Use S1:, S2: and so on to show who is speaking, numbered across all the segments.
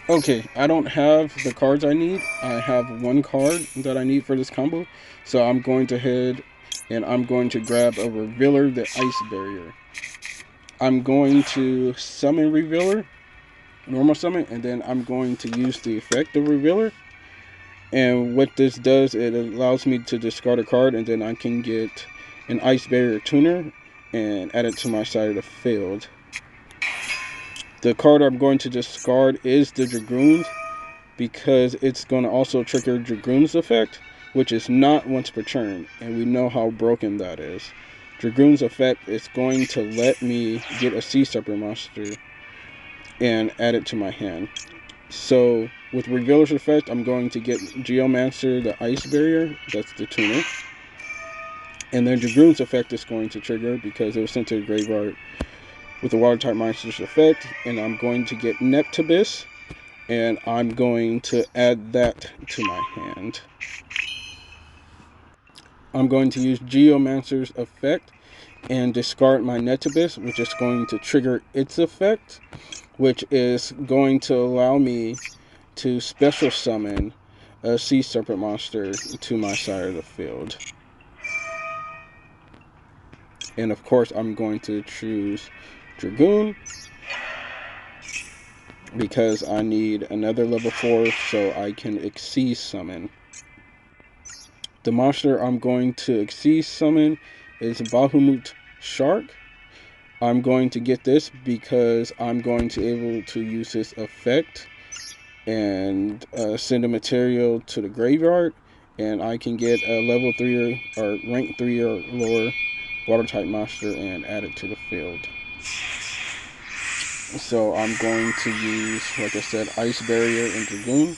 S1: Okay, I don't have the cards I need. I have one card that I need for this combo. So I'm going to head and I'm going to grab a Revealer, the Ice Barrier. I'm going to summon Revealer, normal summon, and then I'm going to use the effect of Revealer. And what this does, it allows me to discard a card, and then I can get an Ice Barrier Tuner and add it to my side of the field. The card I'm going to discard is the Dragoons because it's going to also trigger Dragoon's effect, which is not once per turn, and we know how broken that is. Dragoon's effect is going to let me get a Sea Serpent monster and add it to my hand. So with Revealer's effect, I'm going to get Geomancer, the Ice Barrier, that's the tuner. And then Dragoon's effect is going to trigger because it was sent to the graveyard with the Water type monster's effect. And I'm going to get Neptibus, and I'm going to add that to my hand. I'm going to use Geomancer's effect and discard my Neptibus, which is going to trigger its effect, which is going to allow me to special summon a Sea Serpent monster to my side of the field. And of course, I'm going to choose Dragoon because I need another level 4 so I can Xyz summon. The monster I'm going to Xyz summon is Bahamut Shark. I'm going to get this because I'm going to be able to use this effect and send a material to the graveyard, and I can get a level 3 or rank 3 or lower water type monster and add it to the field. So I'm going to use, like I said, Ice Barrier and Dragoon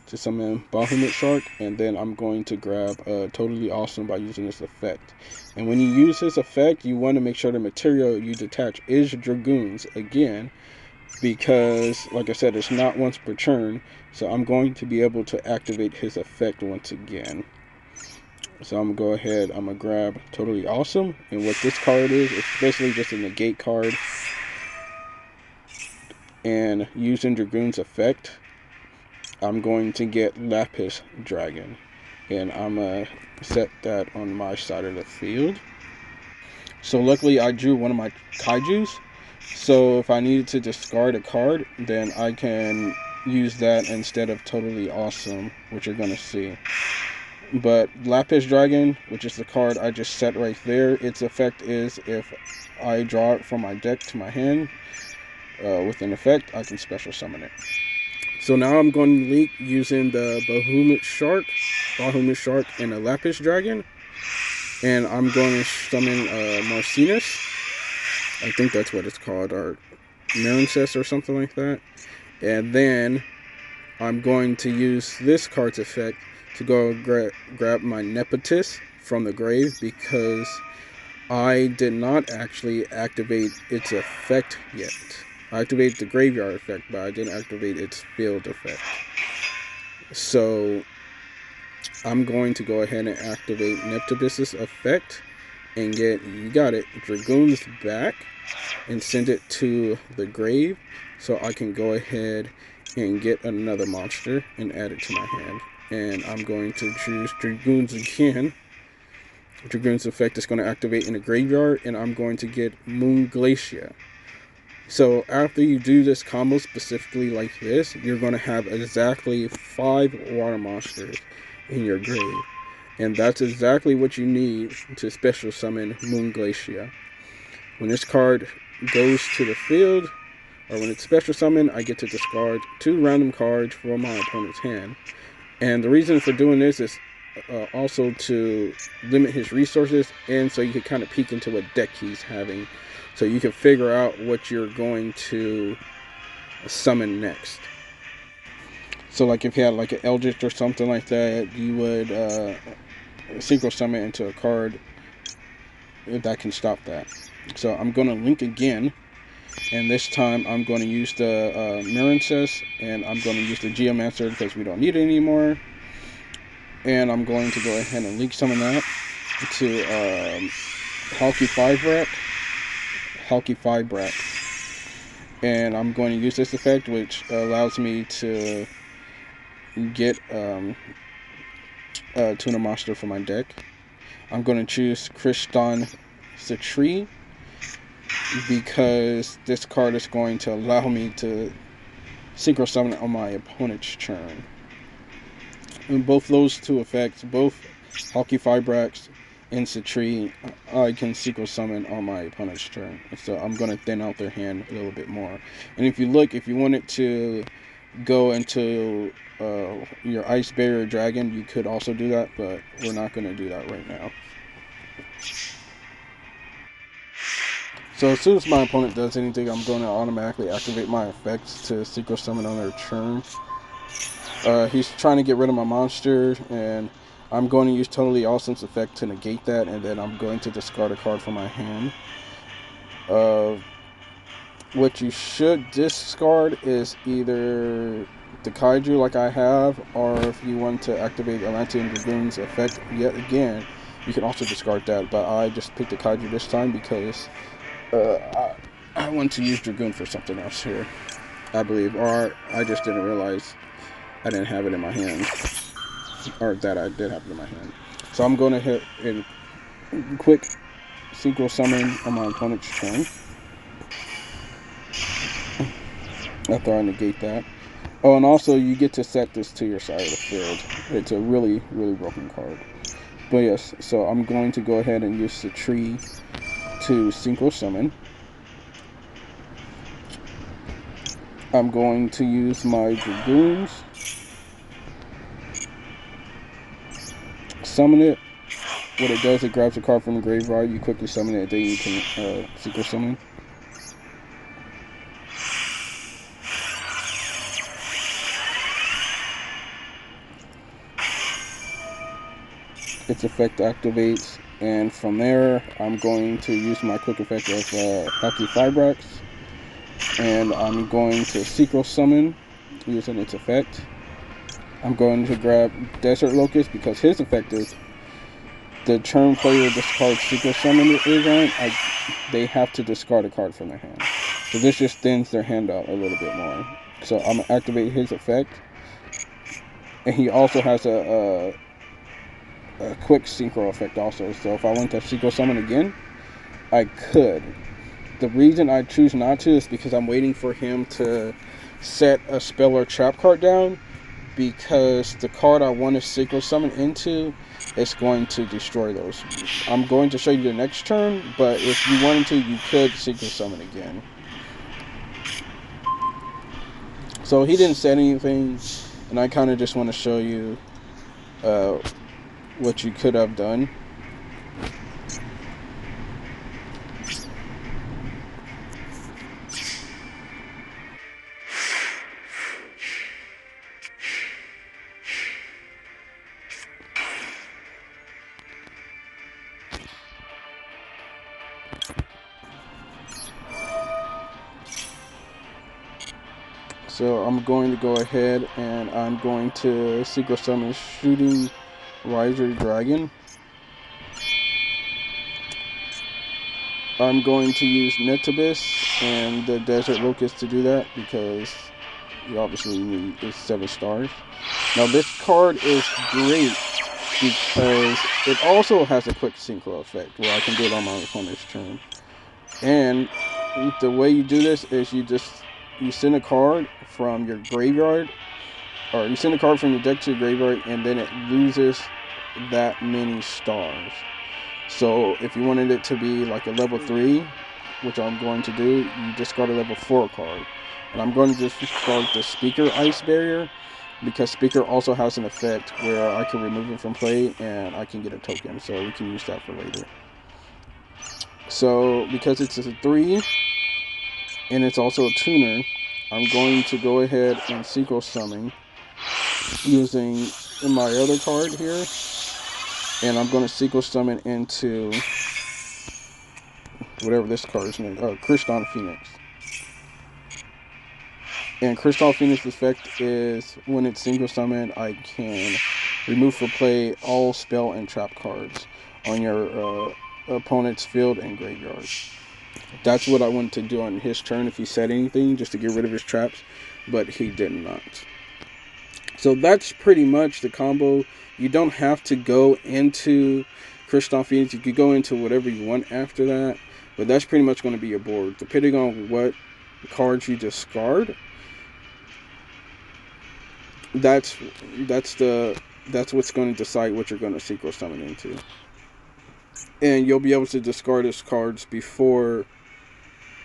S1: to summon Bahamut Shark, and then I'm going to grab Totally Awesome by using this effect. And when you use this effect, you want to make sure the material you detach is Dragoons again, because, like I said, it's not once per turn, so I'm going to be able to activate his effect once again. So I'm going to go ahead, I'm going to grab Totally Awesome, and what this card is, it's basically just a negate card, and using Dragoon's effect, I'm going to get Lapis Dragon, and I'm going to set that on my side of the field. So luckily I drew one of my Kaijus, so if I needed to discard a card, then I can use that instead of Totally Awesome, which you're going to see. But Lapis Dragon, which is the card I just set right there, its effect is if I draw it from my deck to my hand with an effect, I can special summon it. So now I'm going to leak using the Bahamut Shark, and a Lapis Dragon, and I'm going to summon Marcinus. I think that's what it's called, or Marincess or something like that. And then I'm going to use this card's effect to go grab my Nepotis from the grave because I did not actually activate its effect yet. I activated the graveyard effect, but I didn't activate its field effect. So I'm going to go ahead and activate Neptibus's effect and get, you got it, Dragoon's back and send it to the grave so I can go ahead and get another monster and add it to my hand. And I'm going to choose Dragoons again. Dragoon's effect is going to activate in the graveyard, and I'm going to get Moon Glacier. So after you do this combo specifically like this, you're going to have exactly 5 water monsters in your grave. And that's exactly what you need to special summon Moon Glacier. When this card goes to the field, or when it's special summoned, I get to discard 2 random cards from my opponent's hand. And the reason for doing this is also to limit his resources, and so you can kind of peek into what deck he's having, so you can figure out what you're going to summon next. So like if you had like an Eldritch or something like that, you would synchro summon into a card that can stop that. So I'm going to link again, and this time I'm going to use the Marincess, and I'm going to use the Geomancer because we don't need it anymore. And I'm going to go ahead and link some of that to Halky 5 Brat. And I'm going to use this effect, which allows me to get a tuner monster for my deck. I'm going to choose Kriston Cetri because this card is going to allow me to synchro summon on my opponent's turn. And both those two effects, both Halqifibrax and Cetri, I can synchro summon on my opponent's turn. So I'm going to thin out their hand a little bit more. And if you look, if you wanted to go into your Ice Barrier Dragon, you could also do that, but we're not going to do that right now. So as soon as my opponent does anything, I'm going to automatically activate my effects to synchro summon on their turn. He's trying to get rid of my monster, and I'm going to use Totally Awesome's effect to negate that, and then I'm going to discard a card from my hand. What you should discard is either the Kaiju like I have, or if you want to activate Atlantean Dragoon's effect yet again, you can also discard that. But I just picked the Kaiju this time because I want to use Dragoon for something else here, I believe. Or I just didn't realize I didn't have it in my hand. Or that I did have it in my hand. So I'm going to hit a quick synchro summon on my opponent's turn. After I negate that. Oh, and also you get to set this to your side of the field. It's a really, really broken card. But yes, so I'm going to go ahead and use the tree to synchro summon. I'm going to use my Dragoons. Summon it. What it does, it grabs a card from the graveyard. You quickly summon it, then you can synchro summon. Its effect activates, and from there I'm going to use my quick effect of Halqifibrax, and I'm going to synchro summon using its effect. I'm going to grab Desert Locust because his effect is the turn player discards synchro summon they have to discard a card from their hand. So this just thins their hand out a little bit more. So I'm gonna activate his effect, and he also has a quick synchro effect also. So if I want to synchro summon again, I could. The reason I choose not to is because I'm waiting for him to set a spell or trap card down, because the card I want to synchro summon into is going to destroy those. I'm going to show you the next turn, but if you wanted to, you could synchro summon again. So he didn't say anything, and I kind of just want to show you what you could have done. So I'm going to go ahead and I'm going to synchro summon Shooting Riser Dragon. I'm going to use Netabis and the Desert Locust to do that because you obviously need 7 stars. Now this card is great because it also has a quick synchro effect where I can do it on my opponent's turn. And the way you do this is you send a card from your graveyard, or you send a card from your deck to your graveyard, and then it loses that many stars. So if you wanted it to be like a level 3, which I'm going to do, you discard a level 4 card. And I'm going to discard the Speaker Ice Barrier, because Speaker also has an effect where I can remove it from play and I can get a token, so we can use that for later. So because it's a 3 and it's also a tuner, I'm going to go ahead and synchro summon using my other card here, and I'm going to synchro summon into whatever this card's name, Kriston Phoenix. And Kriston Phoenix's effect is when it's synchro summoned, I can remove from play all spell and trap cards on your opponent's field and graveyard. That's what I wanted to do on his turn if he said anything, just to get rid of his traps, but he did not. So that's pretty much the combo. You don't have to go into Kristal Phoenix. You could go into whatever you want after that, but that's pretty much going to be your board. Depending on what cards you discard, that's what's going to decide what you're going to Synchro Summon into. And you'll be able to discard his cards before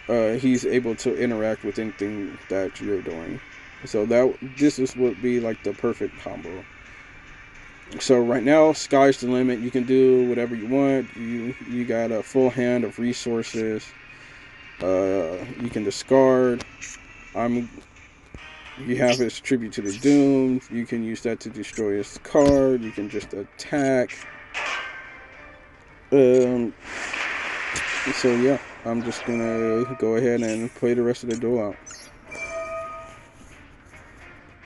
S1: he's able to interact with anything that you're doing. So this would be like the perfect combo. So right now, sky's the limit. You can do whatever you want. You got a full hand of resources. You can discard. You have his Tribute to the Doomed. You can use that to destroy his card. You can just attack. So yeah, I'm just gonna go ahead and play the rest of the duel out.